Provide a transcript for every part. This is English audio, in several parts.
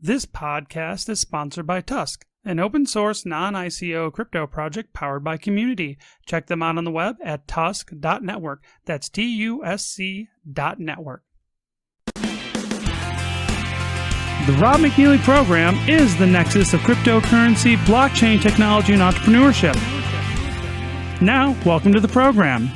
This podcast is sponsored by Tusk, an open source non-ICO crypto project powered by community. Check them out on the web at tusk.network. That's TUSC.network. The Rob McNeely program is the nexus of cryptocurrency, blockchain technology, and entrepreneurship. Now, welcome to the program.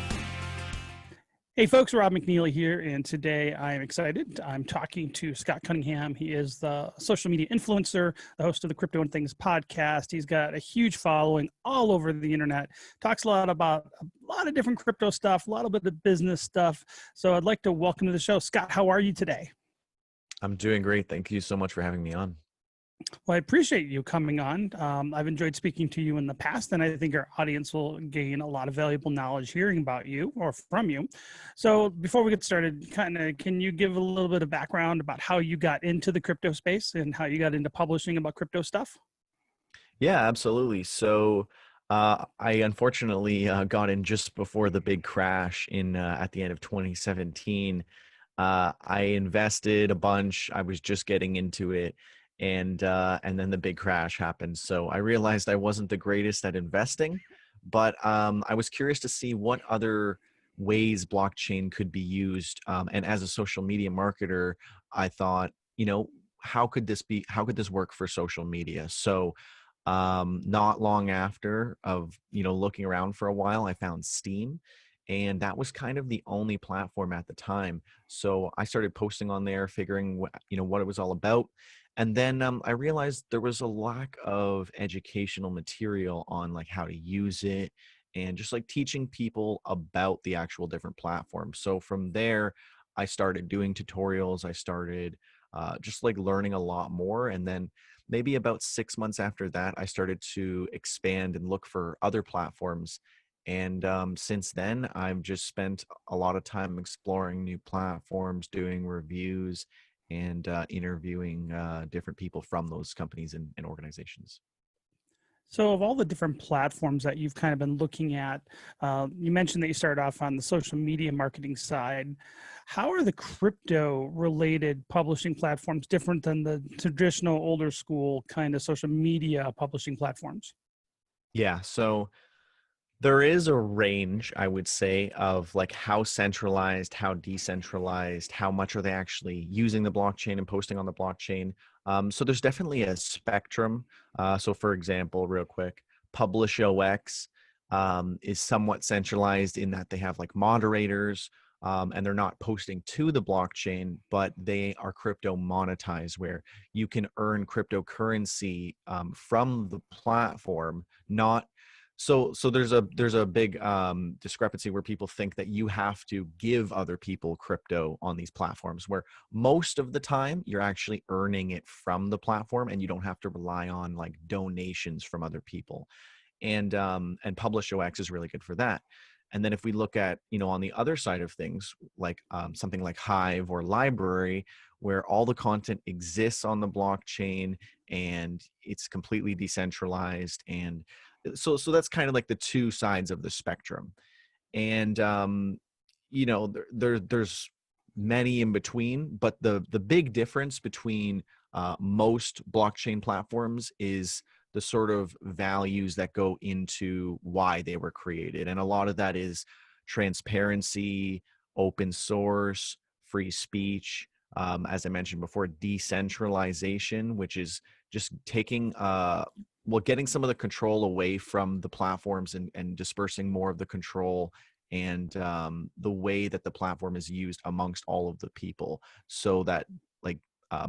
Hey folks, Rob McNeely here, and today I am excited. I'm talking to Scott Cunningham. He is the social media influencer, the host of the Crypto and Things podcast. He's got a huge following all over the internet, talks a lot about a lot of different crypto stuff, a little bit of business stuff. So I'd like to welcome to the show. Scott, how are you today? I'm doing great. Thank you so much for having me on. Well, I appreciate you coming on. I've enjoyed speaking to you in the past, and I think our audience will gain a lot of valuable knowledge hearing about you or from you. So before we get started, can you give a little bit of background about how you got into the crypto space and how you got into publishing about crypto stuff? Yeah, absolutely. So I unfortunately got in just before the big crash at the end of 2017. I invested a bunch. I was just getting into it. And then the big crash happened. So I realized I wasn't the greatest at investing, but I was curious to see what other ways blockchain could be used. And as a social media marketer, I thought, how could this work for social media? So not long after of, looking around for a while, I found Steam. And that was kind of the only platform at the time. So I started posting on there, figuring what it was all about. And then I realized there was a lack of educational material on like how to use it and just like teaching people about the actual different platforms. So from there, I started doing tutorials. I started just like learning a lot more. And then maybe about 6 months after that, I started to expand and look for other platforms. And since then, I've just spent a lot of time exploring new platforms, doing reviews, and interviewing different people from those companies and organizations. So of all the different platforms that you've kind of been looking at, you mentioned that you started off on the social media marketing side. How are the crypto related publishing platforms different than the traditional older school kind of social media publishing platforms? Yeah, so there is a range, I would say, of like how centralized, how decentralized, how much are they actually using the blockchain and posting on the blockchain. So there's definitely a spectrum. So for example, real quick, PublishOX is somewhat centralized in that they have like moderators, and they're not posting to the blockchain, but they are crypto monetized where you can earn cryptocurrency from the platform, not so there's a big discrepancy where people think that you have to give other people crypto on these platforms, where most of the time you're actually earning it from the platform and you don't have to rely on like donations from other people. And PublishOX is really good for that. And then if we look at, on the other side of things, like something like Hive or Library, where all the content exists on the blockchain and it's completely decentralized. And so that's kind of like the two sides of the spectrum. And there's many in between, but the big difference between most blockchain platforms is the sort of values that go into why they were created. And a lot of that is transparency, open source, free speech, as I mentioned before, decentralization, which is just taking getting some of the control away from the platforms and dispersing more of the control and the way that the platform is used amongst all of the people, so that like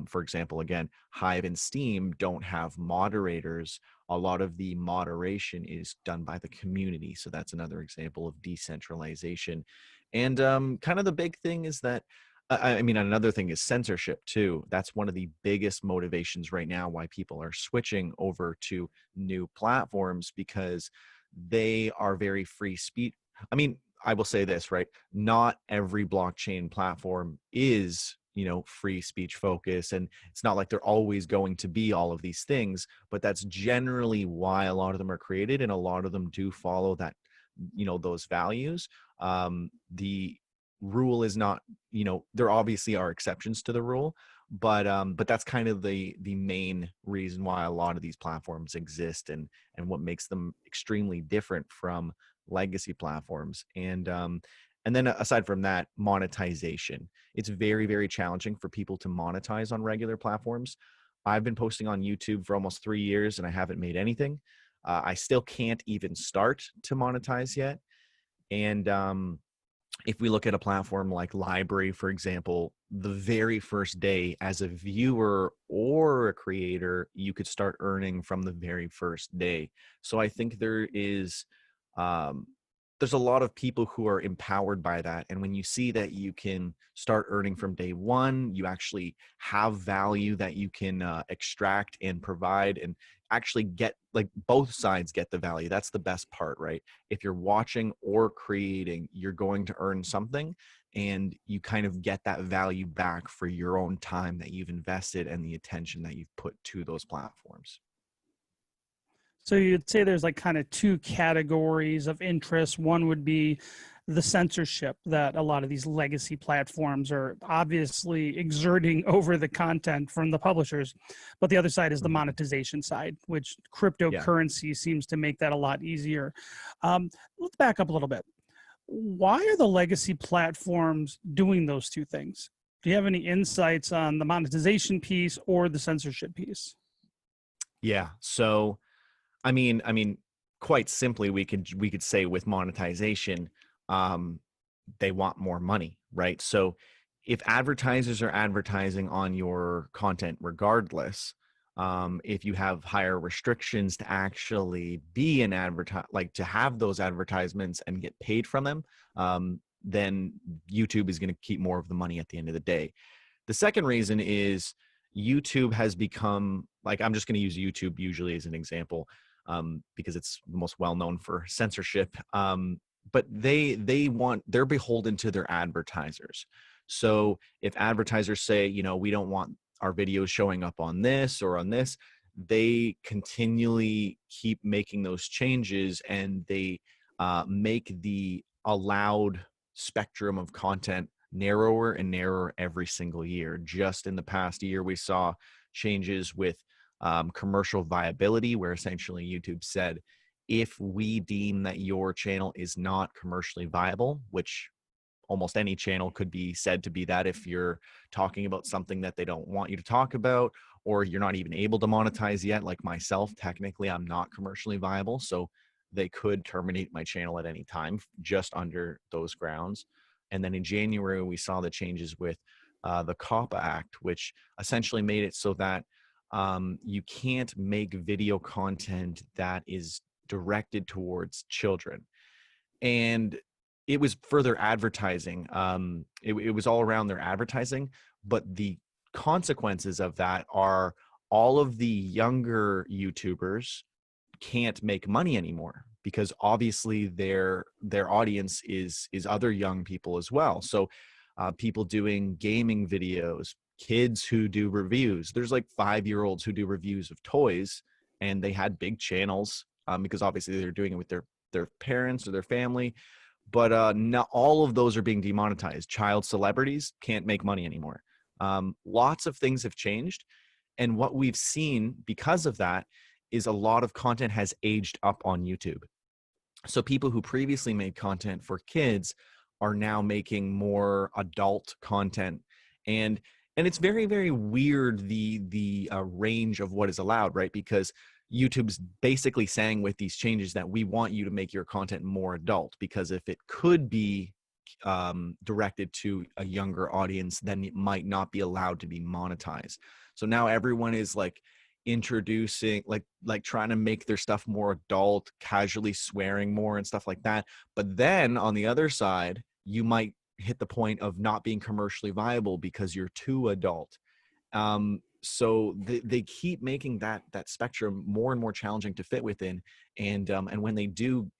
for example, again, Hive and Steam don't have moderators. A lot of the moderation is done by the community. So that's another example of decentralization. And kind of the big thing is that, I mean, another thing is censorship too. That's one of the biggest motivations right now why people are switching over to new platforms, because they are very free speech. I mean, I will say this, right? Not every blockchain platform is free speech focus, and it's not like they're always going to be all of these things, but that's generally why a lot of them are created, and a lot of them do follow that, those values. The rule is not, there obviously are exceptions to the rule, But that's kind of the main reason why a lot of these platforms exist, and what makes them extremely different from legacy platforms. And then aside from that, monetization. It's very, very challenging for people to monetize on regular platforms. I've been posting on YouTube for almost 3 years and I haven't made anything. I still can't even start to monetize yet. And if we look at a platform like Library, for example, the very first day as a viewer or a creator, you could start earning from the very first day. So I think um, there's a lot of people who are empowered by that. And when you see that you can start earning from day one, you actually have value that you can extract and provide, and actually get, like, both sides get the value. That's the best part, right? If you're watching or creating, you're going to earn something, and you kind of get that value back for your own time that you've invested and the attention that you've put to those platforms. So you'd say there's like kind of two categories of interest. One would be the censorship that a lot of these legacy platforms are obviously exerting over the content from the publishers. But the other side is the Mhm. monetization side, which Yeah. cryptocurrency seems to make that a lot easier. Let's back up a little bit. Why are the legacy platforms doing those two things? Do you have any insights on the monetization piece or the censorship piece? Yeah. So I mean, quite simply, we could say with monetization, um, they want more money, right? So if advertisers are advertising on your content regardless, if you have higher restrictions to actually be an like to have those advertisements and get paid from them, then YouTube is going to keep more of the money at the end of the day. The second reason is YouTube has become, like, I'm just going to use YouTube usually as an example, because it's the most well known for censorship. But they're beholden to their advertisers. So if advertisers say, we don't want our videos showing up on this or on this, they continually keep making those changes, and they make the allowed spectrum of content narrower and narrower every single year. Just in the past year, we saw changes with commercial viability, where essentially YouTube said, if we deem that your channel is not commercially viable, which almost any channel could be said to be that if you're talking about something that they don't want you to talk about, or you're not even able to monetize yet, like myself, technically I'm not commercially viable. So they could terminate my channel at any time just under those grounds. And then in January, we saw the changes with the COPPA Act, which essentially made it so that you can't make video content that is directed towards children. And it was further advertising. It was all around their advertising, but the consequences of that are all of the younger YouTubers can't make money anymore, because obviously their audience is other young people as well. So people doing gaming videos, kids who do reviews. There's like 5-year-olds who do reviews of toys, and they had big channels, because obviously they're doing it with their parents or their family. But not all of those are being demonetized. Child celebrities can't make money anymore. Lots of things have changed, and what we've seen because of that is a lot of content has aged up on YouTube. So people who previously made content for kids are now making more adult content. And it's very, very weird, the range of what is allowed, right? Because YouTube's basically saying with these changes that we want you to make your content more adult, because if it could be directed to a younger audience, then it might not be allowed to be monetized. So now everyone is like introducing, like trying to make their stuff more adult, casually swearing more and stuff like that. But then on the other side, you might hit the point of not being commercially viable because you're too adult. So they keep making that spectrum more and more challenging to fit within. And when they do,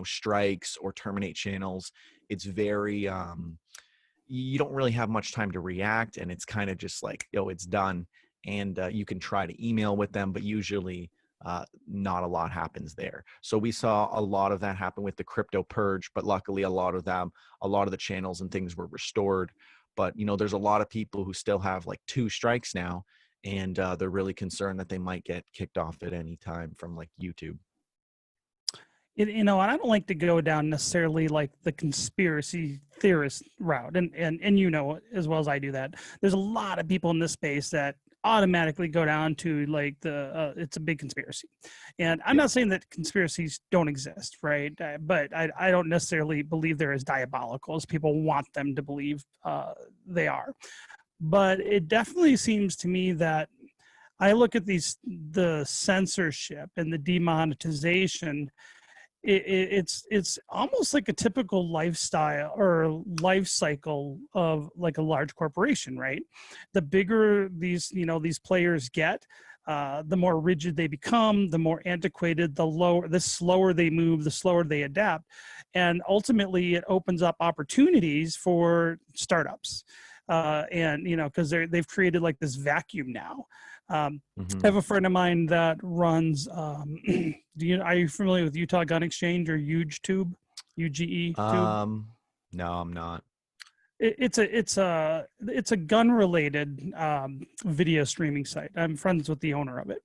strikes or terminate channels, it's very you don't really have much time to react, and it's kind of just like, it's done. And you can try to email with them, but usually not a lot happens there. So we saw a lot of that happen with the crypto purge, but luckily a lot of the channels and things were restored. But there's a lot of people who still have like 2 strikes now, and they're really concerned that they might get kicked off at any time from like YouTube. And I don't like to go down necessarily like the conspiracy theorist route, and as well as I do that. There's a lot of people in this space that automatically go down to like it's a big conspiracy, and I'm Yeah. not saying that conspiracies don't exist, right? But I don't necessarily believe they're as diabolical as people want them to believe they are. But it definitely seems to me that I look at the censorship and the demonetization. It's almost like a typical lifestyle or life cycle of like a large corporation, right? The bigger these players get, the more rigid they become, the more antiquated, the slower they move, the slower they adapt, and ultimately it opens up opportunities for startups. And because they've created like this vacuum now. I have Hmm. a friend of mine that runs. Are you familiar with Utah Gun Exchange or UgeTube? UGE Tube. No, I'm not. It's a gun related video streaming site. I'm friends with the owner of it,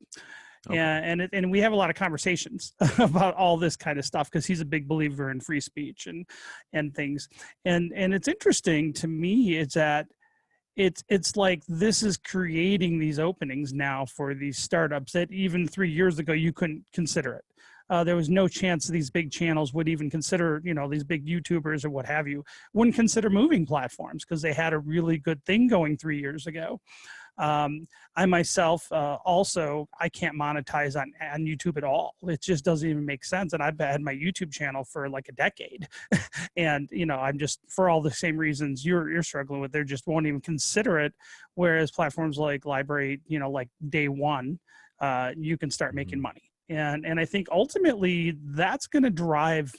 Okay. and we have a lot of conversations about all this kind of stuff because he's a big believer in free speech and things. And it's interesting to me. It's that it's like this is creating these openings now for these startups that even 3 years ago you couldn't consider it. There was no chance these big channels would even consider, these big YouTubers or what have you, wouldn't consider moving platforms because they had a really good thing going 3 years ago. I myself also, I can't monetize on YouTube at all. It just doesn't even make sense. And I've had my YouTube channel for like a decade. And, I'm just, for all the same reasons you're struggling with, they just won't even consider it. Whereas platforms like Library, like day one, you can start making Hmm. money. And I think ultimately that's going to drive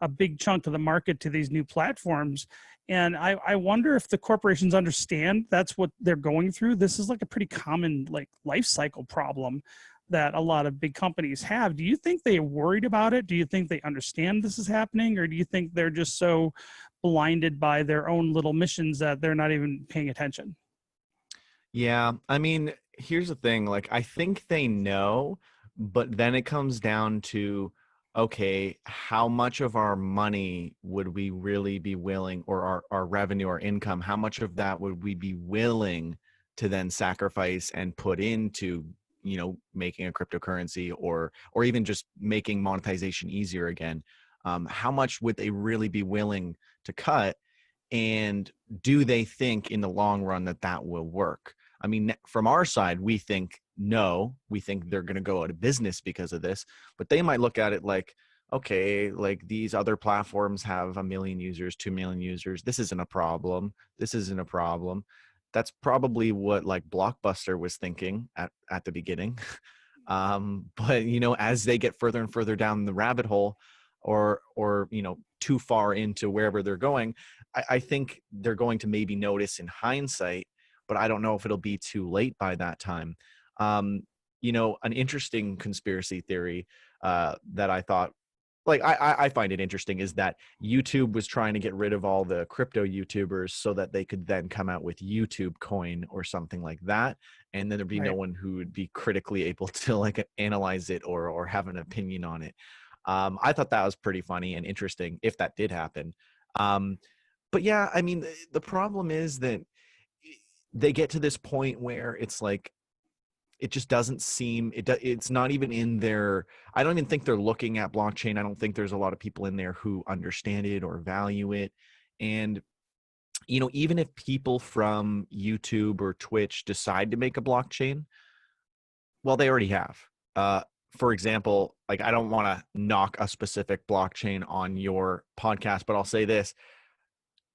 a big chunk of the market to these new platforms. And I wonder if the corporations understand that's what they're going through. This is like a pretty common like life cycle problem that a lot of big companies have. Do you think they're worried about it? Do you think they understand this is happening? Or do you think they're just so blinded by their own little missions that they're not even paying attention? Yeah, I mean, here's the thing. Like, I think they know, but then it comes down to, okay, how much of our money would we really be willing, or our revenue or income, how much of that would we be willing to then sacrifice and put into, making a cryptocurrency, or even just making monetization easier again? How much would they really be willing to cut? And do they think in the long run that that will work? I mean, from our side, we think no, we think they're going to go out of business because of this, but they might look at it like, okay, like these other platforms have 1 million users, 2 million users. This isn't a problem. This isn't a problem. That's probably what like Blockbuster was thinking at the beginning. But as they get further and further down the rabbit hole, or too far into wherever they're going, I think they're going to maybe notice in hindsight, but I don't know if it'll be too late by that time. An interesting conspiracy theory that I thought, like, I find it interesting, is that YouTube was trying to get rid of all the crypto YouTubers so that they could then come out with YouTube coin or something like that, and then there'd be no Right. one who would be critically able to like analyze it or have an opinion on it. I thought that was pretty funny and interesting if that did happen. Um, but yeah, I mean, the problem is that they get to this point where it's like, it just doesn't seem it's not even in their. I don't even think they're looking at blockchain. I don't think there's a lot of people in there who understand it or value it. And even if people from YouTube or Twitch decide to make a blockchain, well, they already have. For example, like, I don't want to knock a specific blockchain on your podcast, but I'll say this: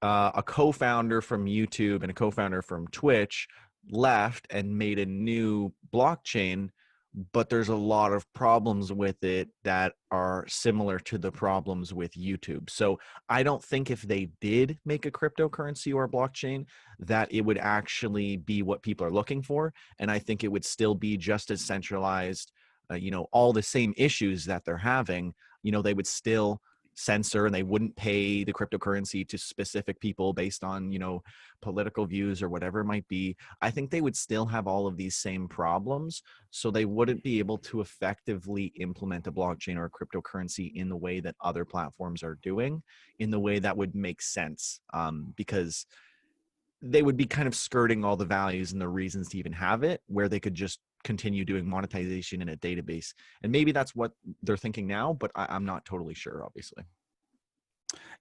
a co-founder from YouTube and a co-founder from Twitch left and made a new blockchain, but there's a lot of problems with it that are similar to the problems with YouTube. So I don't think if they did make a cryptocurrency or a blockchain, that it would actually be what people are looking for. And I think it would still be just as centralized, all the same issues that they're having, they would still censor and they wouldn't pay the cryptocurrency to specific people based on, political views or whatever it might be, I think they would still have all of these same problems. So they wouldn't be able to effectively implement a blockchain or a cryptocurrency in the way that other platforms are doing, in the way that would make sense, because they would be kind of skirting all the values and the reasons to even have it, where they could just continue doing monetization in a database. And maybe that's what they're thinking now, but I'm not totally sure, obviously.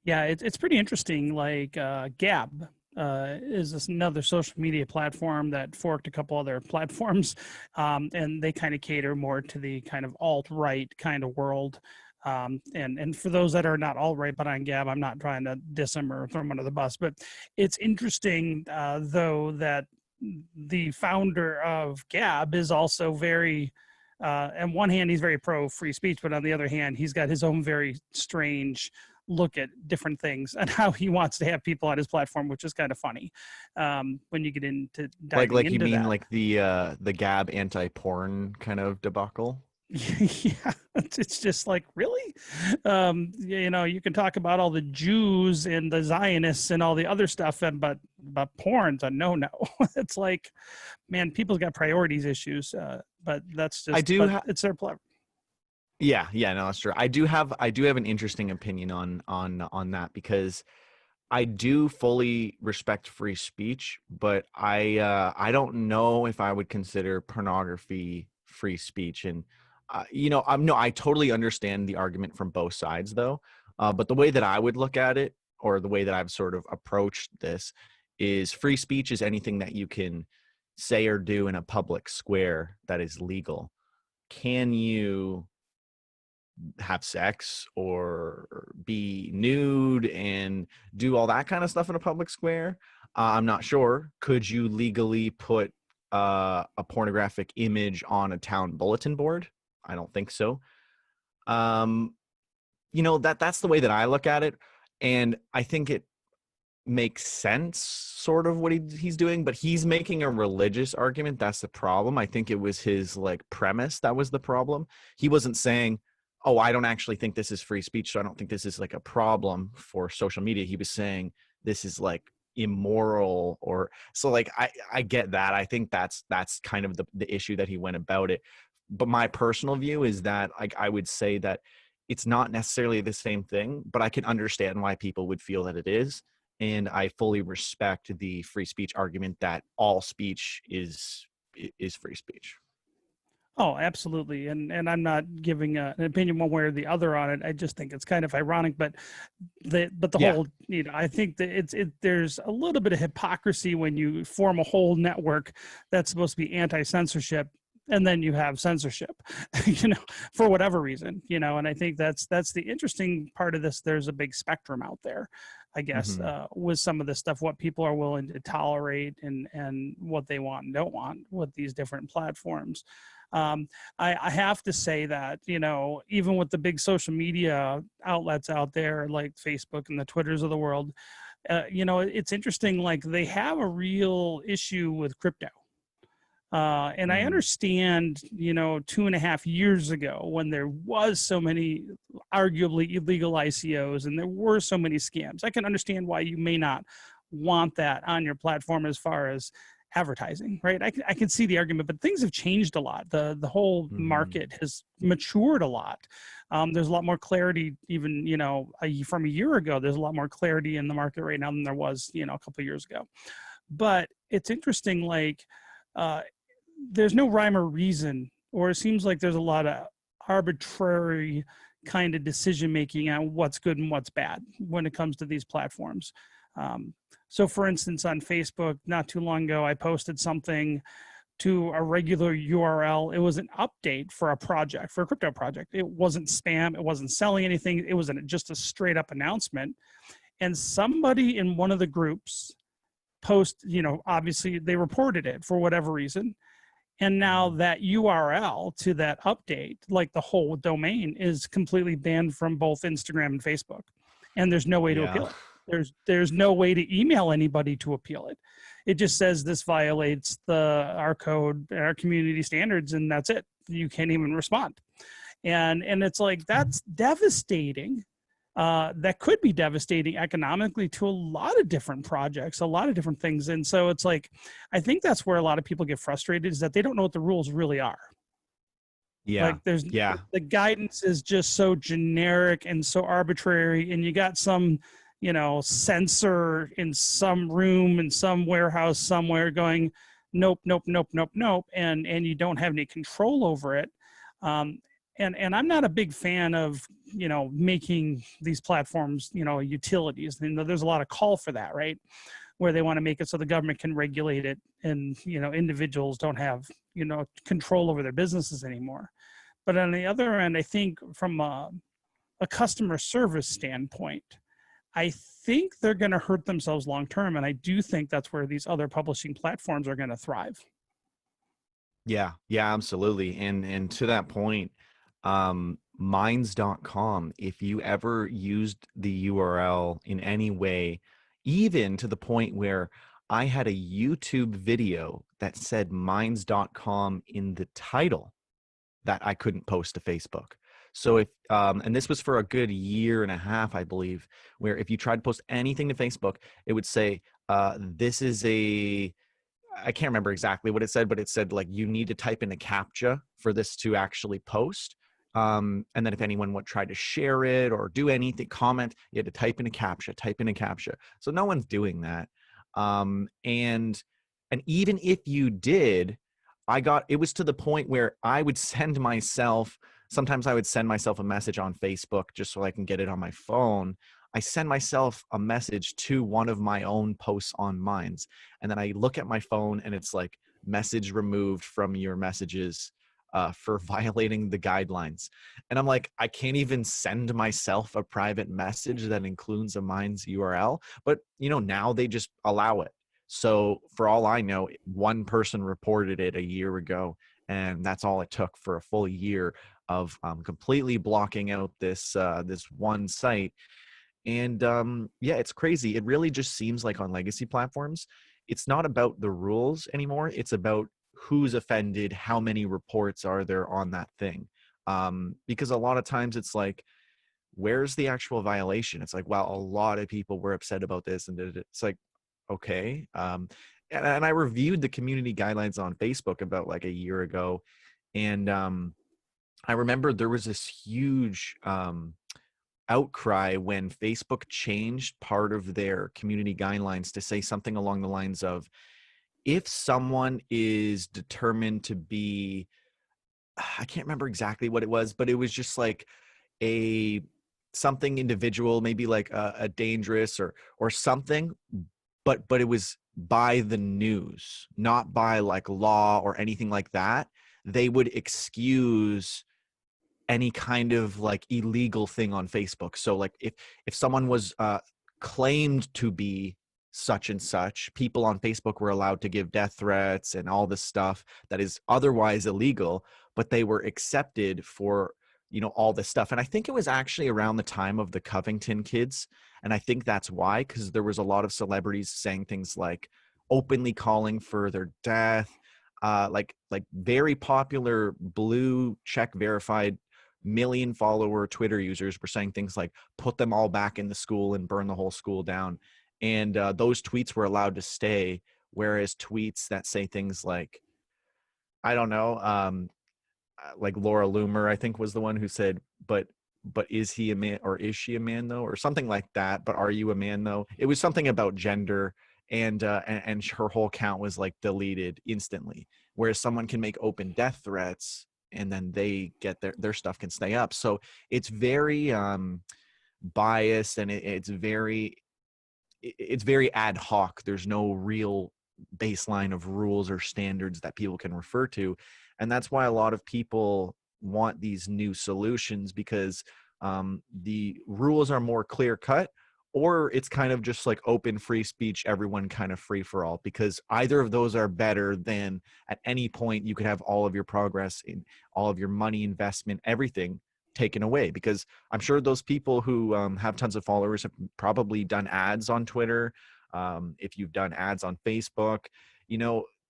Yeah, it's pretty interesting. Like Gab is this another social media platform that forked a couple other platforms, and they kind of cater more to the kind of alt-right kind of world. And for those that are not alt-right but on Gab, I'm not trying to diss them or throw them under the bus, but it's interesting though that the founder of Gab is also very, on one hand, he's very pro free speech, but on the other hand, he's got his own very strange look at different things and how he wants to have people on his platform, which is kind of funny when you get into diving Like into you mean that. like the Gab anti-porn kind of debacle? Yeah, it's just like, really? You can talk about all the Jews and the Zionists and all the other stuff, but porn's a no. It's like, man, people's got priorities issues, but that's just, it's their pleasure. Yeah, no, that's true. I do have an interesting opinion on that, because I do fully respect free speech, but I don't know if I would consider pornography free speech. And I totally understand the argument from both sides, though. But the way that I would look at it, or the way that I've sort of approached this, is free speech is anything that you can say or do in a public square that is legal. Can you have sex or be nude and do all that kind of stuff in a public square? I'm not sure. Could you legally put a pornographic image on a town bulletin board? I don't think so. That's the way that I look at it, and I think it makes sense, sort of what he's doing, but he's making a religious argument. That's the problem. I think it was his premise that was the problem. He wasn't saying, oh, I don't actually think this is free speech, so I don't think this is a problem for social media. He was saying this is immoral, or so. I get that. I think that's kind of the issue that he went about it. But my personal view is that I would say that it's not necessarily the same thing, but I can understand why people would feel that it is. And I fully respect the free speech argument that all speech is free speech. Oh, absolutely. And I'm not giving an opinion one way or the other on it. I just think it's kind of ironic, but the whole, I think that there's a little bit of hypocrisy when you form a whole network that's supposed to be anti-censorship, and then you have censorship, for whatever reason, and I think that's the interesting part of this. There's a big spectrum out there, I guess, with some of this stuff, what people are willing to tolerate and what they want and don't want with these different platforms. I have to say that, even with the big social media outlets out there, like Facebook and the Twitters of the world, it's interesting, they have a real issue with crypto. And I understand, 2.5 years ago, when there was so many arguably illegal ICOs and there were so many scams, I can understand why you may not want that on your platform as far as advertising, right? I can see the argument, but things have changed a lot. The whole market has matured a lot. There's a lot more clarity, even, from a year ago. There's a lot more clarity in the market right now than there was, a couple of years ago. But it's interesting, there's no rhyme or reason, or it seems like there's a lot of arbitrary kind of decision making on what's good and what's bad when it comes to these platforms. So for instance, on Facebook, not too long ago, I posted something to a regular URL. It was an update for a project, for a crypto project. It wasn't spam. It wasn't selling anything. It was just a straight up announcement. And somebody in one of the groups obviously they reported it for whatever reason. And now that URL to that update, the whole domain, is completely banned from both Instagram and Facebook. And there's no way to appeal it. There's no way to email anybody to appeal it. It just says this violates our code, our community standards, and that's it. You can't even respond. And it's that's devastating. that could be devastating economically to a lot of different projects, a lot of different things. And so it's like, I think that's where a lot of people get frustrated, is that they don't know what the rules really are. Yeah. Like there's Yeah. the guidance is just so generic and so arbitrary, and you got some, censor in some room in some warehouse somewhere going, nope, nope, nope, nope, nope, and you don't have any control over it. Um, and I'm not a big fan of making these platforms utilities. There's a lot of call for that, right? Where they want to make it so the government can regulate it, and individuals don't have control over their businesses anymore. But on the other end, I think from a customer service standpoint, I think they're going to hurt themselves long term. And I do think that's where these other publishing platforms are going to thrive. Yeah, yeah, absolutely. And to that point, minds.com, if you ever used the URL in any way, even to the point where I had a YouTube video that said minds.com in the title, that I couldn't post to Facebook. So if and this was for a good year and a half, I believe, where if you tried to post anything to Facebook, it would say, this is a, I can't remember exactly what it said, but it said like you need to type in a CAPTCHA for this to actually post. And then if anyone would try to share it or do anything, comment, you had to type in a CAPTCHA, type in a CAPTCHA. So no one's doing that. And even if you did, it was to the point where I would send myself, sometimes I would send myself a message on Facebook just so I can get it on my phone. I send myself a message to one of my own posts on Minds. And then I look at my phone and it's like, message removed from your messages for violating the guidelines. And I'm like, I can't even send myself a private message that includes a Minds URL. But, now they just allow it. So for all I know, one person reported it a year ago, and that's all it took for a full year of completely blocking out this one site. And yeah, it's crazy. It really just seems like on legacy platforms, it's not about the rules anymore. It's about who's offended, how many reports are there on that thing. Because a lot of times it's like, where's the actual violation? It's like, well, a lot of people were upset about this, and it's like, okay. And I reviewed the community guidelines on Facebook about like a year ago, and I remember there was this huge outcry when Facebook changed part of their community guidelines to say something along the lines of, if someone is determined to be, I can't remember exactly what it was, but it was just like a something individual, maybe like a dangerous or something, but it was by the news, not by like law or anything like that. They would excuse any kind of like illegal thing on Facebook. So like if someone was claimed to be such and such, people on Facebook were allowed to give death threats and all this stuff that is otherwise illegal, but they were accepted for all this stuff. And I think it was actually around the time of the Covington kids, and I think that's why, because there was a lot of celebrities saying things like openly calling for their death, like very popular blue check verified million follower Twitter users were saying things like put them all back in the school and burn the whole school down. And those tweets were allowed to stay, whereas tweets that say things like, I don't know, like Laura Loomer, I think was the one who said, but is he a man, or is she a man though, or something like that? But are you a man though? It was something about gender, and her whole account was like deleted instantly. Whereas someone can make open death threats, and then they get their stuff can stay up. So it's very biased, and it's very ad hoc. There's no real baseline of rules or standards that people can refer to. And that's why a lot of people want these new solutions, because the rules are more clear cut, or it's kind of just like open free speech, everyone kind of free for all, because either of those are better than at any point you could have all of your progress in all of your money, investment, everything taken away. Because I'm sure those people who have tons of followers have probably done ads on Twitter. If you've done ads on Facebook,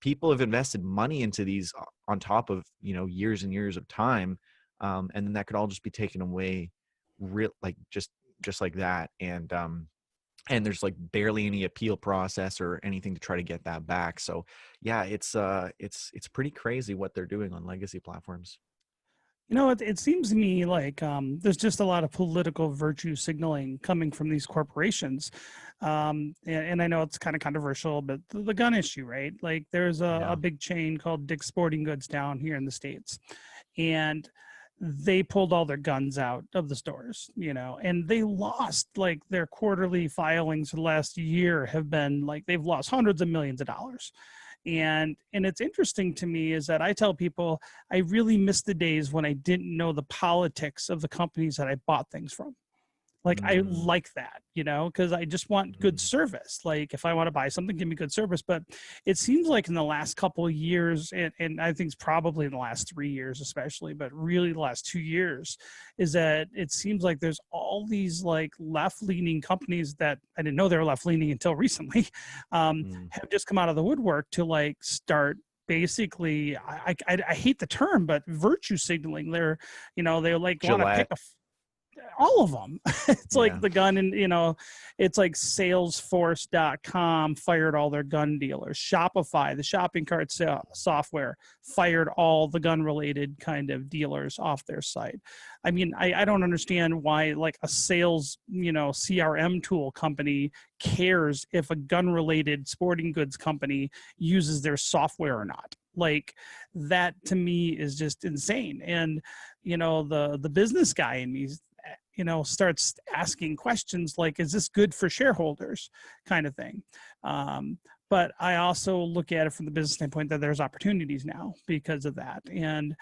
people have invested money into these on top of years and years of time, and then that could all just be taken away, real like just just like that. And there's like barely any appeal process or anything to try to get that back. So yeah, it's pretty crazy what they're doing on legacy platforms. It seems to me like there's just a lot of political virtue signaling coming from these corporations. And I know it's kind of controversial, but the gun issue, right? Like there's a Yeah. big chain called Dick's Sporting Goods down here in the States. And they pulled all their guns out of the stores, and they lost like their quarterly filings for the last year have been like they've lost hundreds of millions of dollars. And it's interesting to me is that I tell people I really miss the days when I didn't know the politics of the companies that I bought things from. Like I Mm, like that, because I just want good mm, service. Like if I want to buy something, give me good service. But it seems like in the last couple of years, and I think it's probably in the last 3 years, especially, but really the last 2 years, is that it seems like there's all these like left-leaning companies that I didn't know they were left-leaning until recently, mm. have just come out of the woodwork to like start basically I hate the term, but virtue signaling. They like want to pick Gillette. all of them. It's like Yeah. the gun, and it's like salesforce.com fired all their gun dealers. Shopify, the shopping cart software, fired all the gun related kind of dealers off their site. I mean, I don't understand why like a sales, CRM tool company cares if a gun related sporting goods company uses their software or not. Like that to me is just insane. And the business guy in me starts asking questions like, is this good for shareholders, kind of thing. But I also look at it from the business standpoint that there's opportunities now because of that. And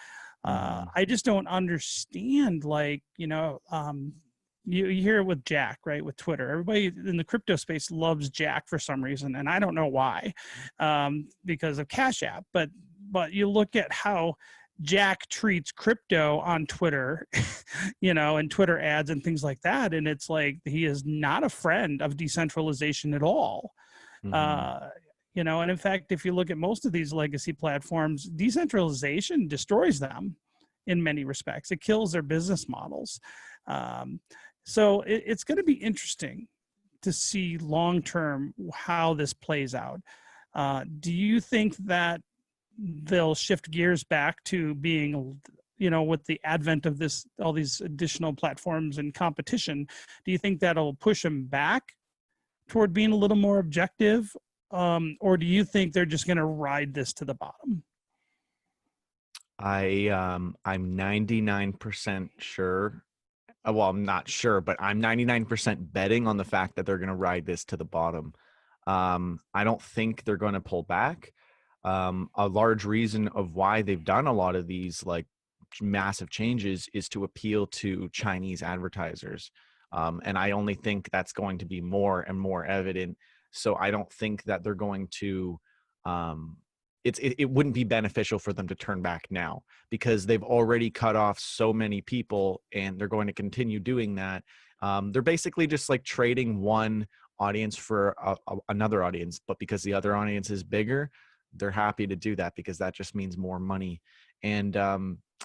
Hmm. I just don't understand, like, you hear it with Jack, right? With Twitter, everybody in the crypto space loves Jack for some reason, and I don't know why, because of Cash App. But you look at how Jack treats crypto on Twitter, and Twitter ads and things like that. And it's like he is not a friend of decentralization at all. Hmm. Uh, and in fact, if you look at most of these legacy platforms, decentralization destroys them in many respects. It kills their business models. Um, so it's going to be interesting to see long term how this plays out. Do you think that they'll shift gears back to being, with the advent of all these additional platforms and competition? Do you think that'll push them back toward being a little more objective, or do you think they're just going to ride this to the bottom? I'm 99% sure. Well, I'm not sure, but I'm 99% betting on the fact that they're going to ride this to the bottom. I don't think they're going to pull back. A large reason of why they've done a lot of these like massive changes is to appeal to Chinese advertisers. And I only think that's going to be more and more evident. So I don't think that they're going to, um, it wouldn't be beneficial for them to turn back now because they've already cut off so many people and they're going to continue doing that. They're basically just like trading one audience for another audience, but because the other audience is bigger, they're happy to do that because that just means more money. And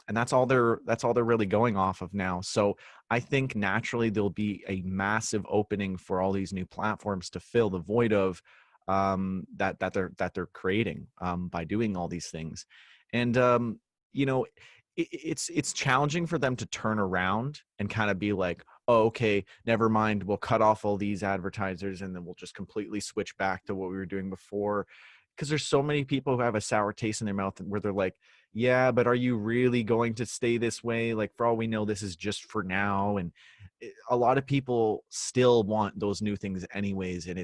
that's all they're really going off of now. So I think naturally there'll be a massive opening for all these new platforms to fill the void of that they're creating by doing all these things. And you know, it's challenging for them to turn around and kind of be like, oh, okay, never mind, we'll cut off all these advertisers and then we'll just completely switch back to what we were doing before. Because there's so many people who have a sour taste in their mouth where they're like, yeah, but are you really going to stay this way? Like, for all we know, this is just for now. And a lot of people still want those new things anyways. And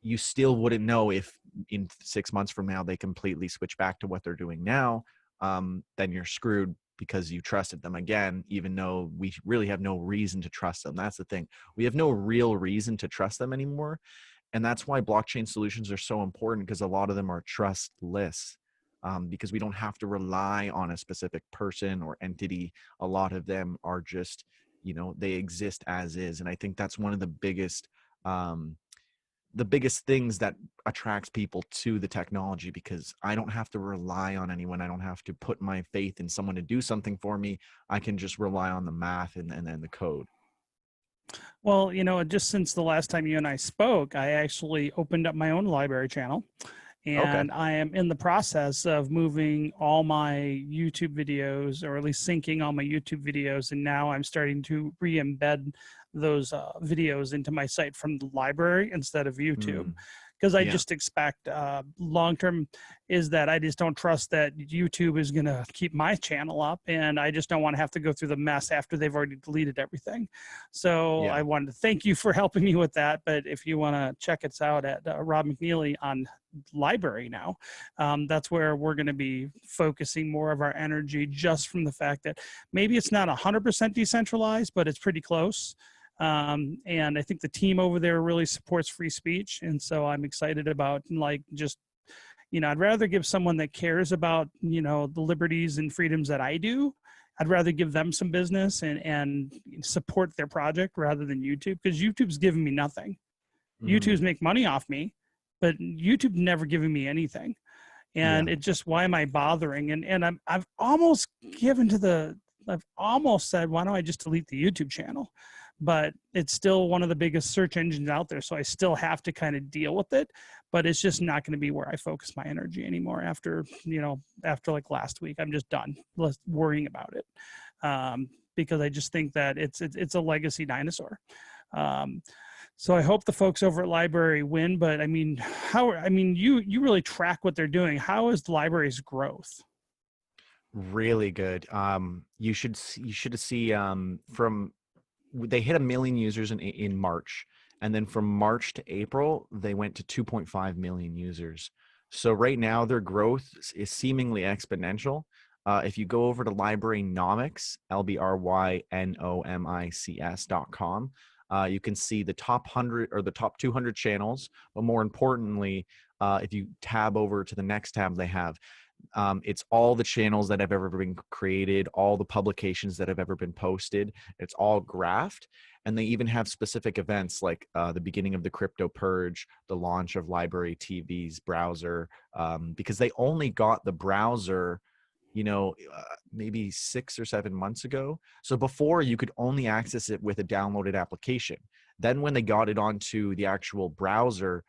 you still wouldn't know if in 6 months from now they completely switch back to what they're doing now. Then you're screwed because you trusted them again, even though we really have no reason to trust them. That's the thing. We have no real reason to trust them anymore. And that's why blockchain solutions are so important, because a lot of them are trustless, because we don't have to rely on a specific person or entity. A lot of them are just, they exist as is. And I think that's one of the biggest things that attracts people to the technology, because I don't have to rely on anyone. I don't have to put my faith in someone to do something for me. I can just rely on the math and then the code. Well, just since the last time you and I spoke, I actually opened up my own library channel, Okay. and I am in the process of moving all my YouTube videos, or at least syncing all my YouTube videos. And now I'm starting to re-embed those videos into my site from the library instead of YouTube. Hmm. Because I Yeah. just expect long term is that I just don't trust that YouTube is going to keep my channel up. And I just don't want to have to go through the mess after they've already deleted everything. So I Yeah. wanted to thank you for helping me with that. But if you want to check us out at Rob McNeely on library now, that's where we're going to be focusing more of our energy, just from the fact that maybe it's not 100% decentralized, but it's pretty close. And I think the team over there really supports free speech. And so I'm excited about, like, just, I'd rather give someone that cares about, the liberties and freedoms that I do. I'd rather give them some business and support their project rather than YouTube, because YouTube's giving me nothing. YouTube's Hmm. make money off me, but YouTube never giving me anything. Yeah. And it just, why am I bothering? And I've almost given to I've almost said, why don't I just delete the YouTube channel? But it's still one of the biggest search engines out there. So I still have to kind of deal with it, but it's just not going to be where I focus my energy anymore after, after like last week. I'm just done worrying about it. Because I just think that it's a legacy dinosaur. Um, so I hope the folks over at library win, but you really track what they're doing. How is the library's growth? Really good. You should see from they hit 1 million users in March, and then from March to April they went to 2.5 million users. So right now their growth is seemingly exponential. If you go over to librarynomics, LBRYNOMICS.com, you can see the top 100 or the top 200 channels. But more importantly, if you tab over to the next tab, they have it's all the channels that have ever been created, all the publications that have ever been posted. It's all graphed. And they even have specific events like the beginning of the crypto purge, the launch of Library TV's browser, because they only got the browser, maybe 6 or 7 months ago. So before you could only access it with a downloaded application. Then when they got it onto the actual browser,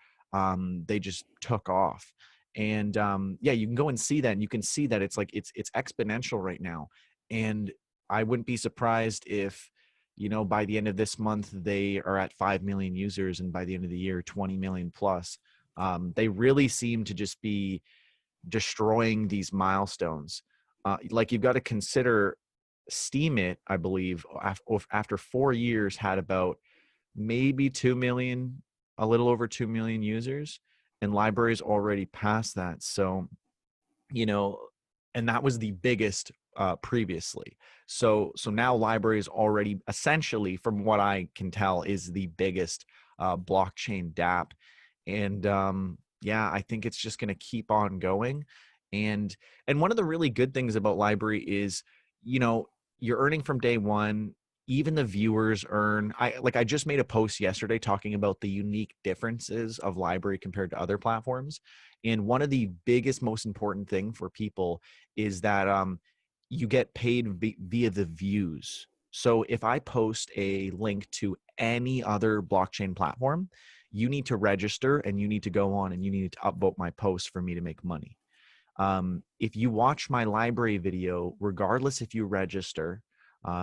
they just took off. And yeah, you can go and see that, and you can see that it's exponential right now. And I wouldn't be surprised if, by the end of this month they are at 5 million users, and by the end of the year 20 million plus. They really seem to just be destroying these milestones. Like, you've got to consider Steam, I believe, after 4 years had about maybe 2 million, a little over 2 million users, and libraries already passed that. So, you know, and that was the biggest previously. So now libraries already, essentially, from what I can tell, is the biggest blockchain DApp. And yeah, I think it's just going to keep on going. And one of the really good things about library is, you know, you're earning from day one. Even the viewers earn. I just made a post yesterday talking about the unique differences of library compared to other platforms. And one of the biggest, most important thing for people is that you get paid via the views. So if I post a link to any other blockchain platform, you need to register, and you need to go on and you need to upvote my post for me to make money. If you watch my library video, regardless if you register,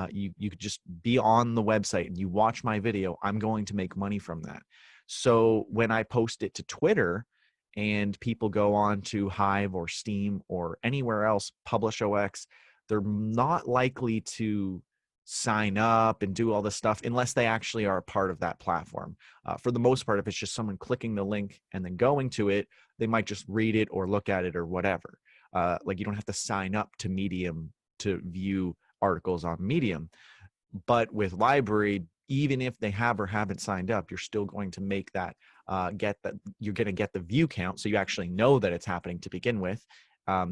you could just be on the website and you watch my video, I'm going to make money from that. So when I post it to Twitter and people go on to Hive or Steam or anywhere else, PublishOX, they're not likely to sign up and do all this stuff unless they actually are a part of that platform. For the most part, if it's just someone clicking the link and then going to it, they might just read it or look at it or whatever. Like, you don't have to sign up to Medium to view articles on Medium. But with library, even if they have or haven't signed up, you're still going to make that, you're going to get the view count. So you actually know that it's happening to begin with.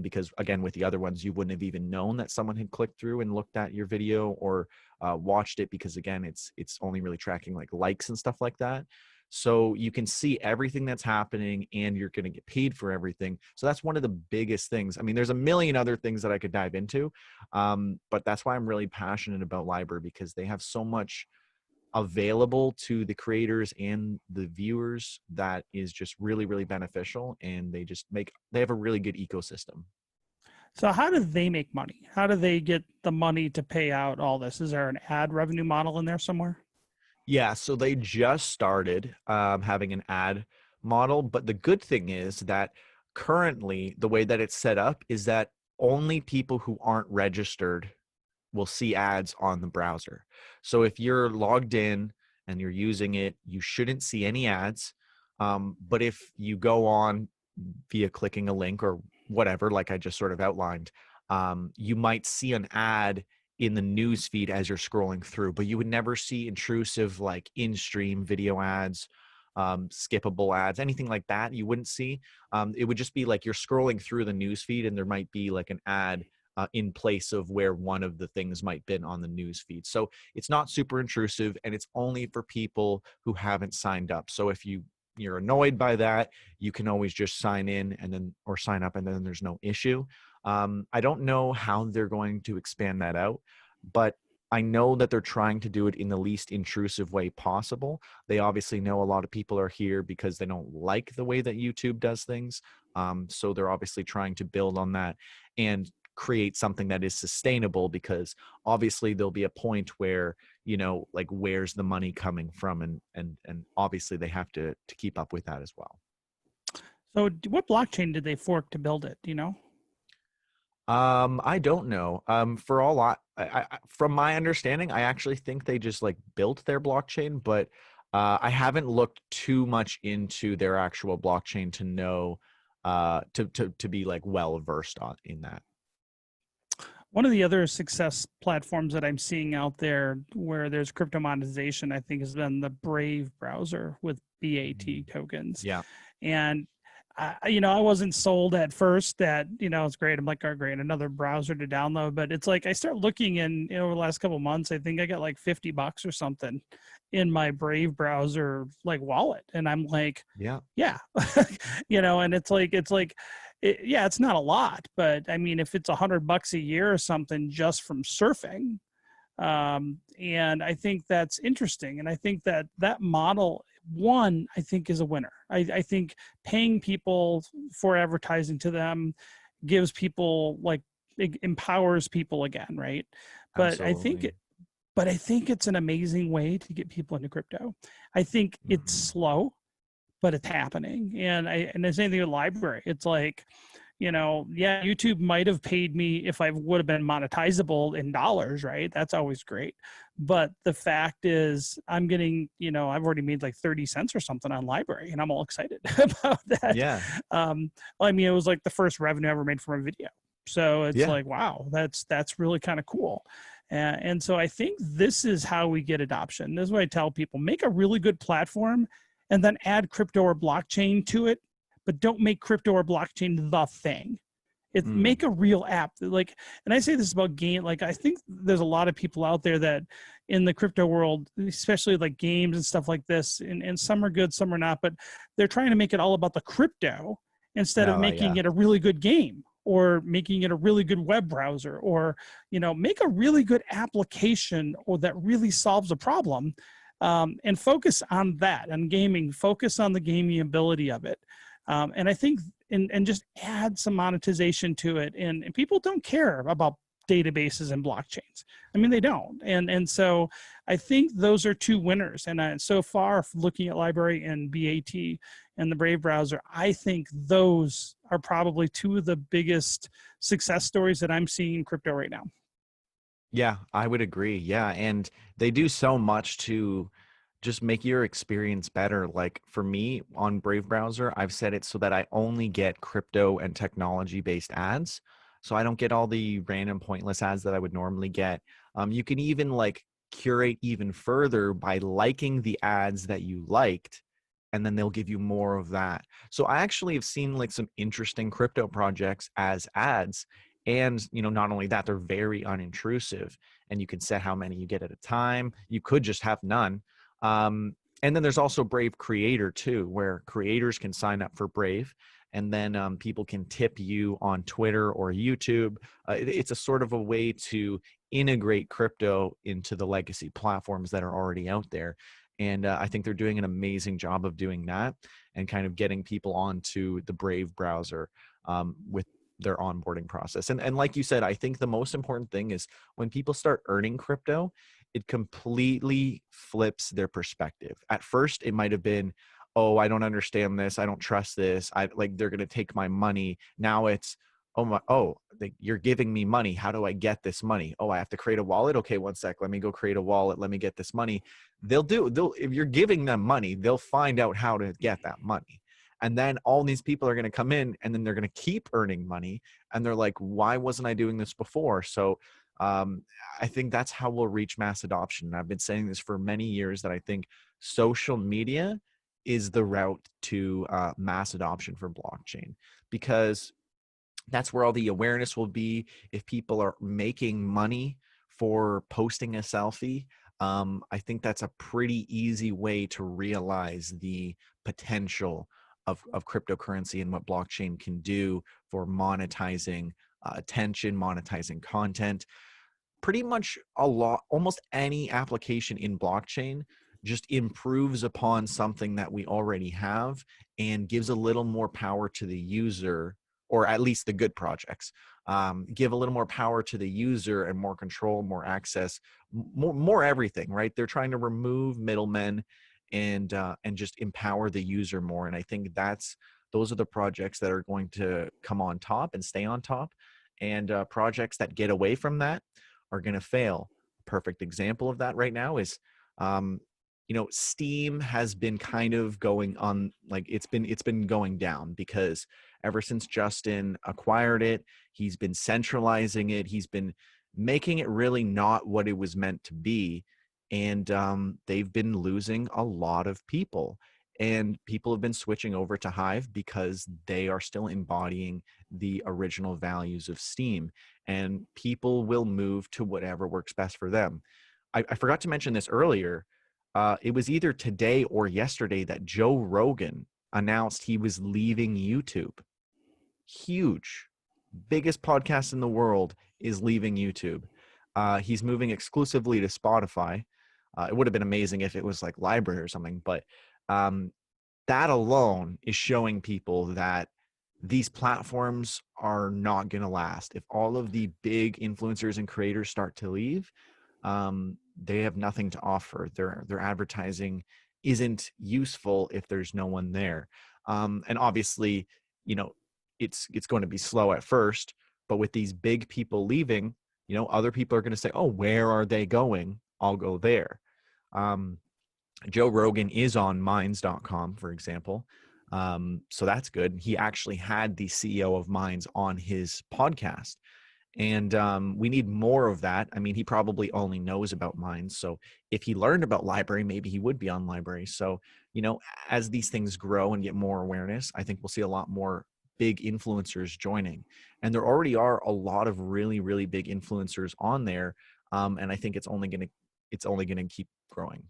Because again, with the other ones, you wouldn't have even known that someone had clicked through and looked at your video or watched it, because again, it's only really tracking like likes and stuff like that. So you can see everything that's happening, and you're going to get paid for everything. So that's one of the biggest things. I mean, there's a million other things that I could dive into, but that's why I'm really passionate about library, because they have so much available to the creators and the viewers that is just really, really beneficial. And they have a really good ecosystem. So how do they make money? How do they get the money to pay out all this? Is there an ad revenue model in there somewhere? Yeah, so they just started having an ad model, but the good thing is that currently the way that it's set up is that only people who aren't registered will see ads on the browser. So if you're logged in and you're using it, you shouldn't see any ads. But if you go on via clicking a link or whatever, like I just sort of outlined, you might see an ad in the news feed as you're scrolling through, but you would never see intrusive like in-stream video ads, skippable ads, anything like that. You wouldn't see. It would just be like you're scrolling through the news feed and there might be like an ad in place of where one of the things might been on the news feed. So it's not super intrusive, and it's only for people who haven't signed up. So if you're annoyed by that, you can always just sign in and then or sign up, and then there's no issue. I don't know how they're going to expand that out, but I know that they're trying to do it in the least intrusive way possible. They obviously know a lot of people are here because they don't like the way that YouTube does things. So they're obviously trying to build on that and create something that is sustainable, because obviously there'll be a point where, like, where's the money coming from? And obviously they have to keep up with that as well. So what blockchain did they fork to build it? Do you know? I don't know. For all from my understanding, I actually think they just like built their blockchain, but I haven't looked too much into their actual blockchain to know, to be like well versed on in that. One of the other success platforms that I'm seeing out there where there's crypto monetization, I think, has been the Brave browser with BAT tokens. Yeah. And I wasn't sold at first that, it's great. I'm like, oh, great, another browser to download. But it's like I start looking, and over the last couple of months, I think I got like $50 or something in my Brave browser like wallet, and I'm like, Yeah. and it's like, yeah, it's not a lot, but I mean, if it's $100 a year or something just from surfing, and I think that's interesting, and I think that model, one, I think, is a winner. I think paying people for advertising to them gives people, like, it empowers people again, right? But Absolutely. I think it's an amazing way to get people into crypto. I think it's slow, but it's happening. And the same thing with library. It's like, yeah, YouTube might have paid me if I would have been monetizable in dollars, right? That's always great. But the fact is, I'm getting, I've already made like 30 cents or something on library, and I'm all excited about that. Yeah. I mean, it was like the first revenue I ever made from a video. So it's Yeah. like, wow, that's really kind of cool. And so I think this is how we get adoption. This is what I tell people: make a really good platform and then add crypto or blockchain to it, but don't make crypto or blockchain the thing. Make a real app. Like, and I say this about game, like, I think there's a lot of people out there that in the crypto world, especially like games and stuff like this, and some are good, some are not, but they're trying to make it all about the crypto instead of making it a really good game, or making it a really good web browser, or, make a really good application or that really solves a problem. And focus on that, and gaming, focus on the gaming ability of it. And I think, and just add some monetization to it. And people don't care about databases and blockchains. I mean, they don't. And so I think those are two winners. And so far, looking at library and BAT and the Brave browser, I think those are probably two of the biggest success stories that I'm seeing in crypto right now. Yeah, I would agree. Yeah, and they do so much to just make your experience better. Like for me on Brave browser, I've set it so that I only get crypto and technology based ads. So I don't get all the random pointless ads that I would normally get. You can even like curate even further by liking the ads that you liked, and then they'll give you more of that. So I actually have seen like some interesting crypto projects as ads. And not only that, they're very unintrusive, and you can set how many you get at a time. You could just have none. And then there's also Brave Creator too, where creators can sign up for Brave, and then people can tip you on Twitter or YouTube. It's a sort of a way to integrate crypto into the legacy platforms that are already out there. And I think they're doing an amazing job of doing that and kind of getting people onto the Brave browser with their onboarding process. And like you said, I think the most important thing is when people start earning crypto, it completely flips their perspective. At first, it might have been, oh, I don't understand this. I don't trust this. They're going to take my money. Now it's, you're giving me money. How do I get this money? Oh, I have to create a wallet. Okay, one sec. Let me go create a wallet. Let me get this money. If you're giving them money, they'll find out how to get that money. And then all these people are going to come in, and then they're going to keep earning money. And they're like, why wasn't I doing this before? So I think that's how we'll reach mass adoption. And I've been saying this for many years, that I think social media is the route to mass adoption for blockchain, because that's where all the awareness will be. If people are making money for posting a selfie, I think that's a pretty easy way to realize the potential of cryptocurrency and what blockchain can do for monetizing attention, monetizing content. Pretty much almost any application in blockchain just improves upon something that we already have and gives a little more power to the user, or at least the good projects, give a little more power to the user and more control, more access, more everything, right? They're trying to remove middlemen and just empower the user more. And I think those are the projects that are going to come on top and stay on top. And projects that get away from that are going to fail. Perfect example of that right now is, Steam has been kind of going on, like it's been going down, because ever since Justin acquired it, he's been centralizing it. He's been making it really not what it was meant to be. And they've been losing a lot of people. And people have been switching over to Hive because they are still embodying the original values of Steam. And people will move to whatever works best for them. I forgot to mention this earlier. It was either today or yesterday that Joe Rogan announced he was leaving YouTube. Huge. Biggest podcast in the world is leaving YouTube. He's moving exclusively to Spotify. It would have been amazing if it was like Library or something, but that alone is showing people that these platforms are not going to last. If all of the big influencers and creators start to leave, they have nothing to offer. Their advertising isn't useful if there's no one there. And obviously, it's going to be slow at first, but with these big people leaving, other people are going to say, oh, where are they going? I'll go there. Joe Rogan is on Minds.com, for example. So that's good. He actually had the CEO of Minds on his podcast. And we need more of that. I mean, he probably only knows about Minds. So if he learned about Library, maybe he would be on Library. So, as these things grow and get more awareness, I think we'll see a lot more big influencers joining. And there already are a lot of really, really big influencers on there. And I think it's only going to keep growing.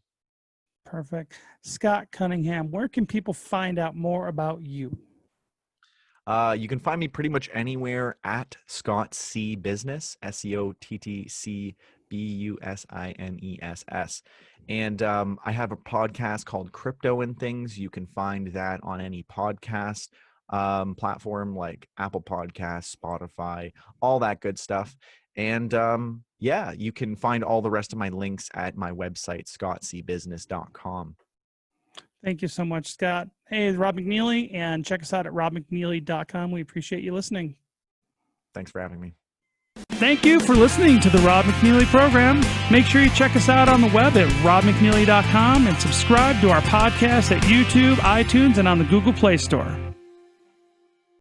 Perfect. Scott Cunningham, where can people find out more about you? You can find me pretty much anywhere at Scott C Business, SCOTTCBUSINESS. And I have a podcast called Crypto and Things. You can find that on any podcast platform like Apple Podcasts, Spotify, all that good stuff. And you can find all the rest of my links at my website, scottcbusiness.com. Thank you so much, Scott. Hey, Rob McNeely, and check us out at robmcneely.com. We appreciate you listening. Thanks for having me. Thank you for listening to the Rob McNeely program. Make sure you check us out on the web at robmcneely.com and subscribe to our podcast at YouTube, iTunes, and on the Google Play Store.